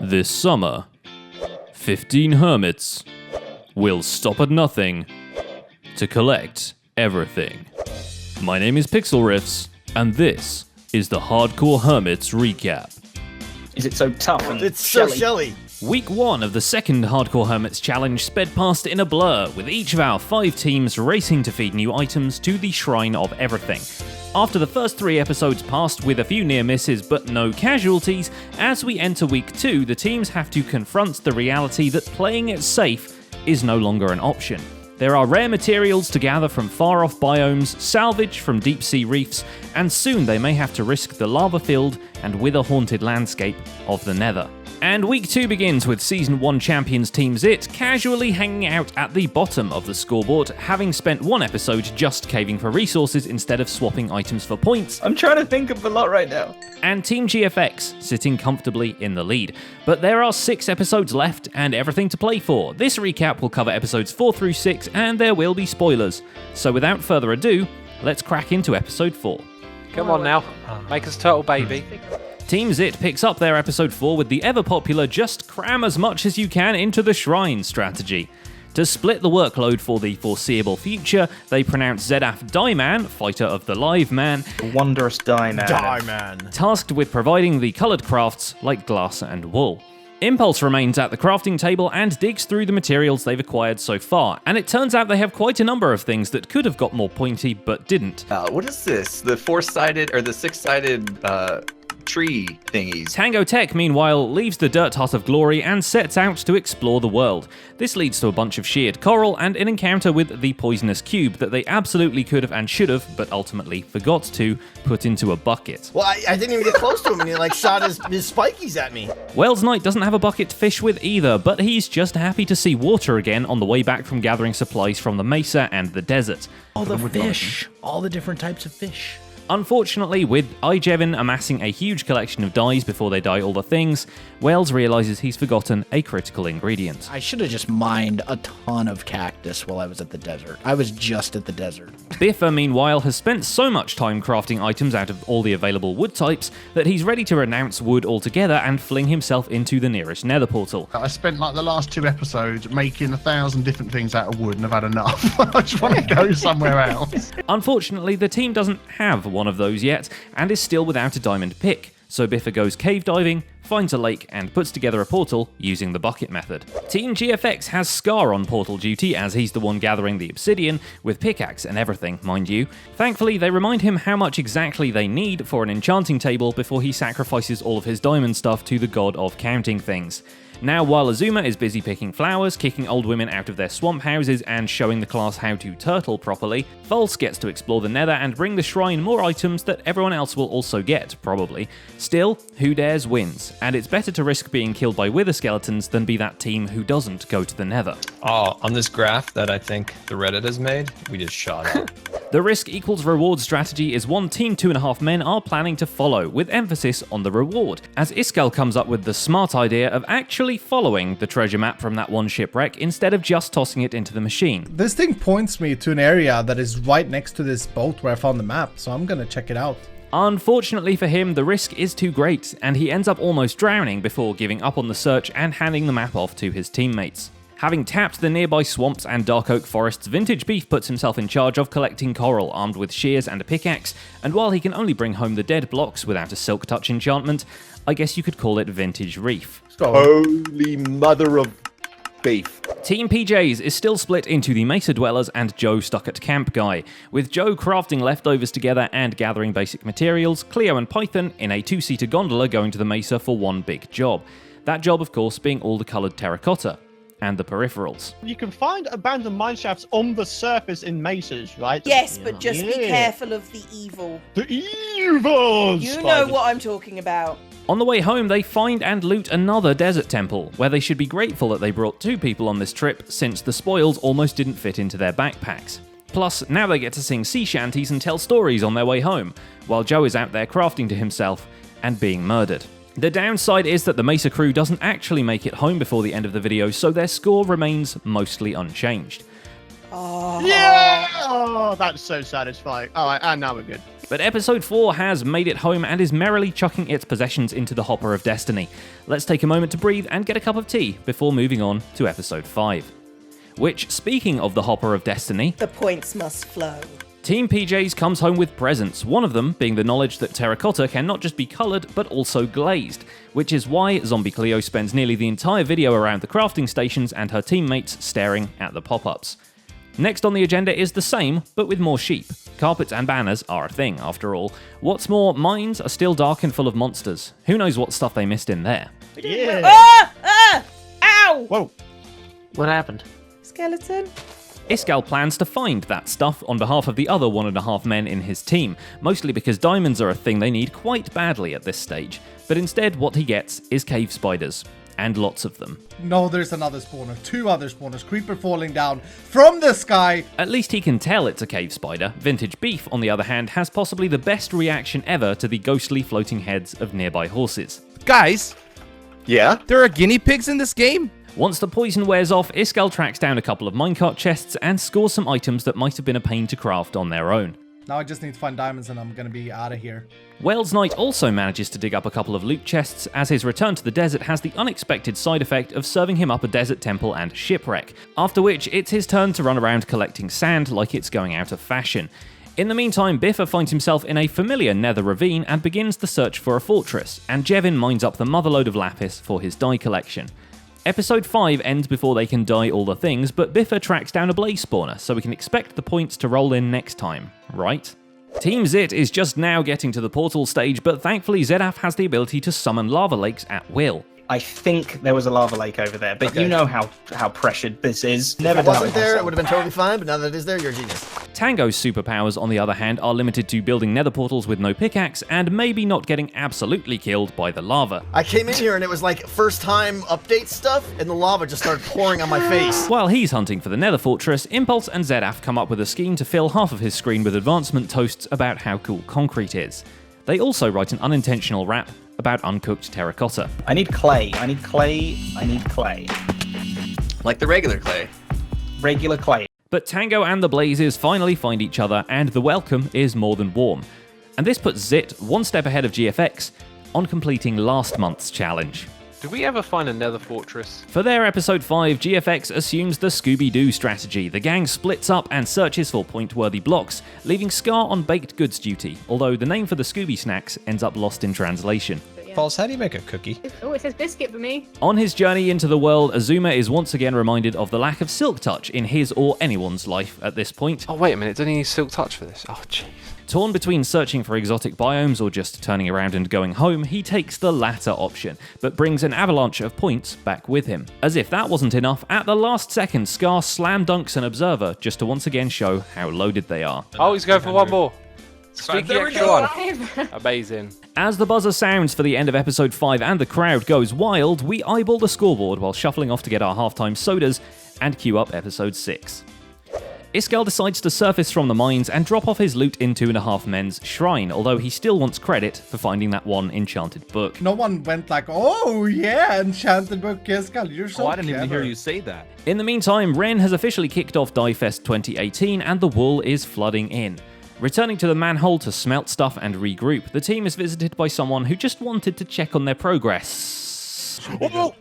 This summer, 15 hermits will stop at nothing to collect everything. My name is Pixlriffs, and this is the Hardcore Hermits recap. Is it so tough and It's so shelly. Week 1 of the second Hardcore Hermits challenge sped past in a blur, with each of our 5 teams racing to feed new items to the Shrine of Everything. After the first 3 episodes passed with a few near misses but no casualties, as we enter week 2, the teams have to confront the reality that playing it safe is no longer an option. There are rare materials to gather from far-off biomes, salvage from deep-sea reefs, and soon they may have to risk the lava-filled and wither-haunted landscape of the Nether. And week 2 begins with Season 1 champions Team Zit casually hanging out at the bottom of the scoreboard, having spent 1 episode just caving for resources instead of swapping items for points. I'm trying to think of a lot right now. And Team GFX sitting comfortably in the lead. But there are 6 episodes left and everything to play for. This recap will cover episodes 4 through 6 and there will be spoilers. So without further ado, let's crack into episode 4. Come on now, make us turtle baby. Team Zit picks up their episode 4 with the ever-popular just cram as much as you can into the shrine strategy. To split the workload for the foreseeable future, they pronounce Zedaf Dieman, fighter of the live man, Wondrous Dieman. Dieman. tasked with providing the coloured crafts like glass and wool. Impulse remains at the crafting table and digs through the materials they've acquired so far, and it turns out they have quite a number of things that could have got more pointy but didn't. What is this? The 4-sided or the 6-sided tree thingies. Tango Tech, meanwhile, leaves the Dirt Hut of Glory and sets out to explore the world. This leads to a bunch of sheared coral and an encounter with the poisonous cube that they absolutely could have and should have, but ultimately forgot to, put into a bucket. Well, I didn't even get close to him, and he shot his spikies at me. Wells Knight doesn't have a bucket to fish with either, but he's just happy to see water again on the way back from gathering supplies from the mesa and the desert. All the fish. All the different types of fish. Unfortunately, with Ijevin amassing a huge collection of dyes before they dye all the things, Wells realizes he's forgotten a critical ingredient. I should have just mined a ton of cactus while I was at the desert. I was just at the desert. Biffa, meanwhile, has spent so much time crafting items out of all the available wood types that he's ready to renounce wood altogether and fling himself into the nearest nether portal. I spent like the last 2 episodes making 1,000 different things out of wood and I've had enough. I just want to go somewhere else. Unfortunately, the team doesn't have one of those yet and is still without a diamond pick, so Biffa goes cave diving, finds a lake and puts together a portal using the bucket method. Team GFX has Scar on portal duty as he's the one gathering the obsidian, with pickaxe and everything, mind you. Thankfully, they remind him how much exactly they need for an enchanting table before he sacrifices all of his diamond stuff to the god of counting things. Now, while Azuma is busy picking flowers, kicking old women out of their swamp houses, and showing the class how to turtle properly, False gets to explore the nether and bring the shrine more items that everyone else will also get, probably. Still, who dares wins, and it's better to risk being killed by wither skeletons than be that team who doesn't go to the nether. Oh, on this graph that I think the Reddit has made, we just shot up. The risk equals reward strategy is one Team 2.5 men are planning to follow, with emphasis on the reward, as Iskal comes up with the smart idea of actually following the treasure map from that one shipwreck instead of just tossing it into the machine. This thing points me to an area that is right next to this boat where I found the map, so I'm gonna check it out. Unfortunately for him, the risk is too great, and he ends up almost drowning before giving up on the search and handing the map off to his teammates. Having tapped the nearby swamps and dark oak forests, Vintage Beef puts himself in charge of collecting coral, armed with shears and a pickaxe, and while he can only bring home the dead blocks without a silk touch enchantment, I guess you could call it Vintage Reef. Holy mother of beef. Team PJs is still split into the Mesa Dwellers and Joe stuck at camp guy, with Joe crafting leftovers together and gathering basic materials, Cleo and Python in a 2-seater gondola going to the Mesa for one big job. That job, of course, being all the coloured terracotta. And the peripherals. You can find abandoned mineshafts on the surface in mesas, right? Yes, but just be careful of the evil. The evils! You know what I'm talking about. On the way home, they find and loot another desert temple, where they should be grateful that they brought 2 people on this trip, since the spoils almost didn't fit into their backpacks. Plus, now they get to sing sea shanties and tell stories on their way home, while Joe is out there crafting to himself and being murdered. The downside is that the Mesa crew doesn't actually make it home before the end of the video, so their score remains mostly unchanged. Oh. Yeah! Oh, that's so satisfying. All right, and now we're good. But episode 4 has made it home and is merrily chucking its possessions into the hopper of destiny. Let's take a moment to breathe and get a cup of tea before moving on to episode 5. Which, speaking of the hopper of destiny, The points must flow. Team PJs comes home with presents, one of them being the knowledge that terracotta can not just be coloured but also glazed, which is why Zombie Cleo spends nearly the entire video around the crafting stations and her teammates staring at the pop-ups. Next on the agenda is the same, but with more sheep. Carpets and banners are a thing, after all. What's more, mines are still dark and full of monsters. Who knows what stuff they missed in there? Yeah. Ow! Whoa. What happened? Skeleton. Iskall plans to find that stuff on behalf of the other 1.5 men in his team, mostly because diamonds are a thing they need quite badly at this stage. But instead, what he gets is cave spiders. And lots of them. No, there's another spawner. 2 other spawners. Creeper falling down from the sky. At least he can tell it's a cave spider. Vintage Beef, on the other hand, has possibly the best reaction ever to the ghostly floating heads of nearby horses. Guys, Yeah? there are guinea pigs in this game? Once the poison wears off, Iskall tracks down a couple of minecart chests and scores some items that might have been a pain to craft on their own. Now I just need to find diamonds and I'm gonna be out of here. Wales Knight also manages to dig up a couple of loot chests, as his return to the desert has the unexpected side effect of serving him up a desert temple and shipwreck, after which it's his turn to run around collecting sand like it's going out of fashion. In the meantime, Biffa finds himself in a familiar nether ravine and begins the search for a fortress, and Jevin mines up the motherload of lapis for his dye collection. Episode 5 ends before they can dye all the things, but Biffa tracks down a blaze spawner, so we can expect the points to roll in next time, right? Team Zit is just now getting to the portal stage, but thankfully Zedaf has the ability to summon lava lakes at will. I think there was a lava lake over there, but Okay. you know how pressured this is. If Never it done wasn't there, it myself. would have been totally fine, but now that it is there, you're a genius. Tango's superpowers, on the other hand, are limited to building nether portals with no pickaxe and maybe not getting absolutely killed by the lava. I came in here and it was like first time update stuff, and the lava just started pouring on my face. While he's hunting for the nether fortress, Impulse and Zedaf come up with a scheme to fill half of his screen with advancement toasts about how cool concrete is. They also write an unintentional rap about uncooked terracotta. I need clay. I need clay. I need clay. Like the regular clay. Regular clay. But Tango and the Blazes finally find each other, and the welcome is more than warm. And this puts Zit one step ahead of GFX on completing last month's challenge. Did we ever find a nether fortress? For their episode 5, GFX assumes the Scooby-Doo strategy. The gang splits up and searches for point-worthy blocks, leaving Scar on baked goods duty, although the name for the Scooby snacks ends up lost in translation. False, how do you make a cookie? Oh, it says biscuit for me. On his journey into the world, Azuma is once again reminded of the lack of silk touch in his or anyone's life at this point. Oh, wait a minute. Don't he need silk touch for this? Oh, jeez. Torn between searching for exotic biomes or just turning around and going home, he takes the latter option, but brings an avalanche of points back with him. As if that wasn't enough, at the last second, Scar slam dunks an observer just to once again show how loaded they are. Oh, he's going for one more. Sneaky There we extra go. one. Amazing. As the buzzer sounds for the end of episode 5 and the crowd goes wild, we eyeball the scoreboard while shuffling off to get our halftime sodas and queue up episode 6. Iskall decides to surface from the mines and drop off his loot in 2.5 Men's shrine, although he still wants credit for finding that one enchanted book. No one went like, oh yeah, enchanted book, Iskall, you're so I didn't even clever. hear you say that. In the meantime, Ren has officially kicked off Diefest 2018 and the wool is flooding in. Returning to the manhole to smelt stuff and regroup, the team is visited by someone who just wanted to check on their progress. Oh!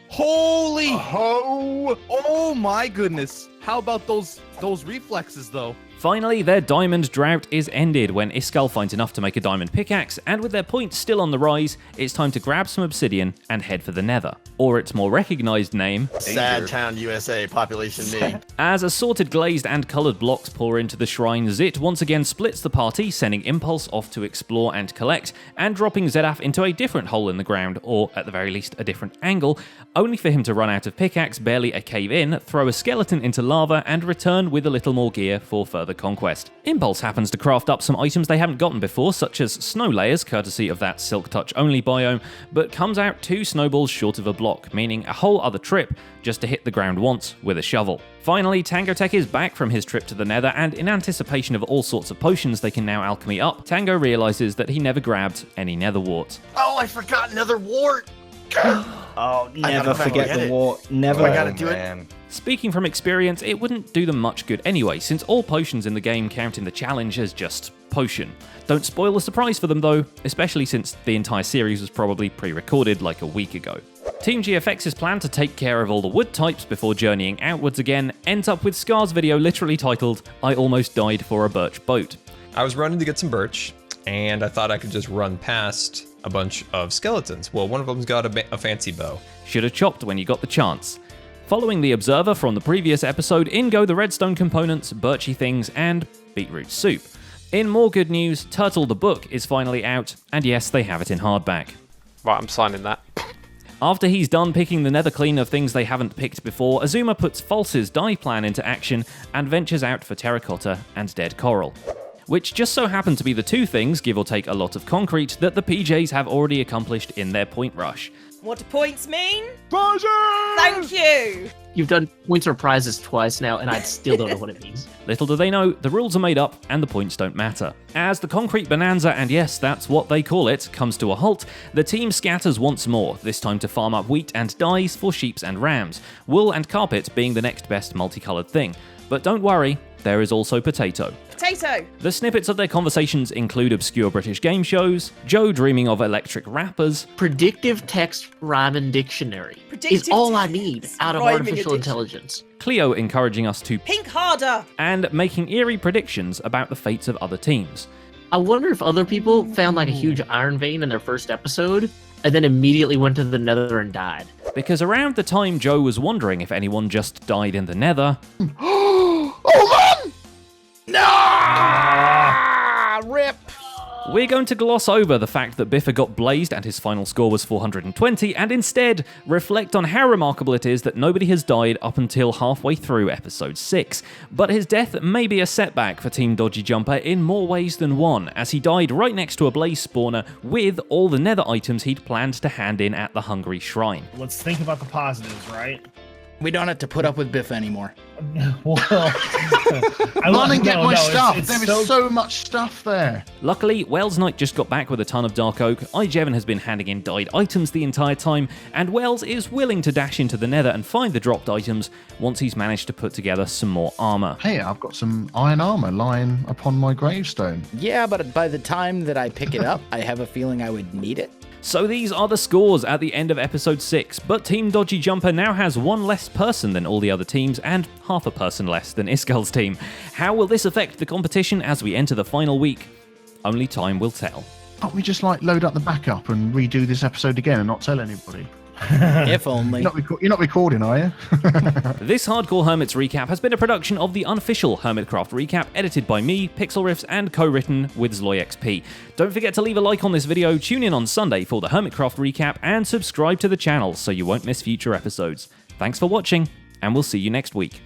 Holy ho! Oh my goodness! How about those reflexes though? Finally, their diamond drought is ended when Iskall finds enough to make a diamond pickaxe, and with their points still on the rise, it's time to grab some obsidian and head for the nether. Or its more recognised name, Sad town, USA, population me. As assorted glazed and coloured blocks pour into the shrine, Zit once again splits the party, sending Impulse off to explore and collect, and dropping Zedaf into a different hole in the ground, or at the very least a different angle, only for him to run out of pickaxe, barely a cave in, throw a skeleton into lava, and return with a little more gear for further conquest. Impulse happens to craft up some items they haven't gotten before, such as snow layers, courtesy of that silk touch only biome, but comes out 2 snowballs short of a block, meaning a whole other trip just to hit the ground once with a shovel. Finally, Tango Tech is back from his trip to the nether, and in anticipation of all sorts of potions they can now alchemy up, Tango realises that he never grabbed any nether wart. Oh, I forgot another wart. Oh, never gotta forget get the it. war. Never. I gotta do it. Speaking from experience, it wouldn't do them much good anyway, since all potions in the game count in the challenge as just potion. Don't spoil the surprise for them though, especially since the entire series was probably pre-recorded like a week ago. Team GFX's plan to take care of all the wood types before journeying outwards again ends up with Scar's video literally titled, "I almost died for a birch boat." I was running to get some birch, and I thought I could just run past a bunch of skeletons. Well, one of them's got a fancy bow. Should have chopped when you got the chance. Following the Observer from the previous episode, in go the redstone components, birchy things, and beetroot soup. In more good news, Turtle the book is finally out, and yes, they have it in hardback. Right, I'm signing that. After he's done picking the nether clean of things they haven't picked before, Azuma puts False's dye plan into action and ventures out for terracotta and dead coral. Which just so happen to be the two things, give or take a lot of concrete, that the PJs have already accomplished in their point rush. What do points mean? Prizes! Thank you! You've done points or prizes twice now, and I still don't know what it means. Little do they know, the rules are made up and the points don't matter. As the concrete bonanza, and yes, that's what they call it, comes to a halt, the team scatters once more, this time to farm up wheat and dyes for sheeps and rams, wool and carpet being the next best multicolored thing. But don't worry, there is also potato. Potato! The snippets of their conversations include obscure British game shows, Joe dreaming of electric rappers, Predictive text rhyming dictionary is all I need out of artificial intelligence. Cleo encouraging us to pink harder, and making eerie predictions about the fates of other teams. I wonder if other people found like a huge iron vein in their first episode and then immediately went to the nether and died. Because around the time Joe was wondering if anyone just died in the nether... Oh man! No! Rip! We're going to gloss over the fact that Biffa got blazed and his final score was 420, and instead reflect on how remarkable it is that nobody has died up until halfway through episode 6. But his death may be a setback for Team Dodgy Jumper in more ways than one, as he died right next to a blaze spawner with all the nether items he'd planned to hand in at the Hungry Shrine. Let's think about the positives, right? We don't have to put up with Biff anymore. Run and get my stuff. There is so much stuff there. Luckily, Wells Knight just got back with a ton of dark oak, Ijevan has been handing in dyed items the entire time, and Wells is willing to dash into the nether and find the dropped items once he's managed to put together some more armor. Hey, I've got some iron armor lying upon my gravestone. Yeah, but by the time that I pick it up, I have a feeling I would need it. So these are the scores at the end of episode 6, but Team Dodgy Jumper now has one less person than all the other teams and half a person less than Iskal's team. How will this affect the competition as we enter the final week? Only time will tell. Can't we just like load up the backup and redo this episode again and not tell anybody? If only. You're not recording, are you? This Hardcore Hermits recap has been a production of the unofficial Hermitcraft recap, edited by me, Pixlriffs, and co-written with ZloyXP. Don't forget to leave a like on this video, tune in on Sunday for the Hermitcraft recap, and subscribe to the channel so you won't miss future episodes. Thanks for watching, and we'll see you next week.